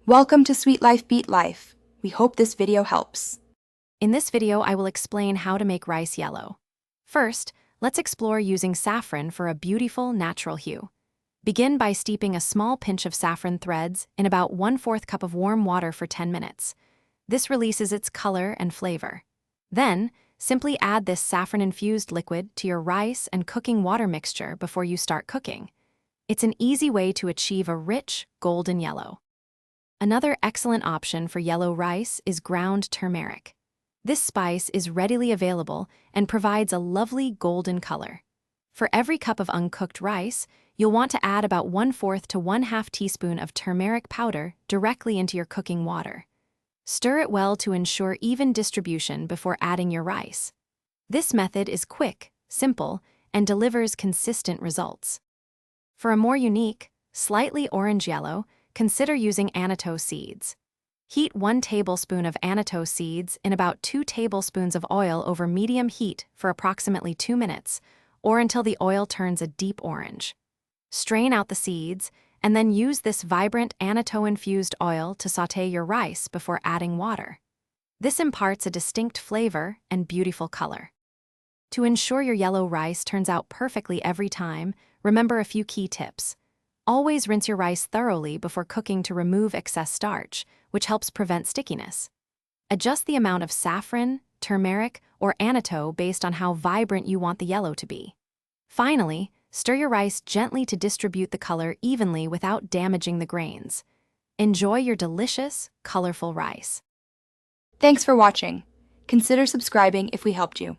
Welcome to Sweet Life Beat Life. We hope this video helps. In this video, I will explain how to make rice yellow. First, let's explore using saffron for a beautiful, natural hue. Begin by steeping a small pinch of saffron threads in about 1/4 cup of warm water for 10 minutes. This releases its color and flavor. Then, simply add this saffron-infused liquid to your rice and cooking water mixture before you start cooking. It's an easy way to achieve a rich, golden yellow. Another excellent option for yellow rice is ground turmeric. This spice is readily available and provides a lovely golden color. For every cup of uncooked rice, you'll want to add about 1/4 to 1/2 teaspoon of turmeric powder directly into your cooking water. Stir it well to ensure even distribution before adding your rice. This method is quick, simple, and delivers consistent results. For a more unique, slightly orange yellow, consider using annatto seeds. Heat 1 tablespoon of annatto seeds in about 2 tablespoons of oil over medium heat for approximately 2 minutes, or until the oil turns a deep orange. Strain out the seeds, and then use this vibrant annatto-infused oil to sauté your rice before adding water. This imparts a distinct flavor and beautiful color. To ensure your yellow rice turns out perfectly every time, remember a few key tips. Always rinse your rice thoroughly before cooking to remove excess starch, which helps prevent stickiness. Adjust the amount of saffron, turmeric, or annatto based on how vibrant you want the yellow to be. Finally, stir your rice gently to distribute the color evenly without damaging the grains. Enjoy your delicious, colorful rice. Thanks for watching. Consider subscribing if we helped you.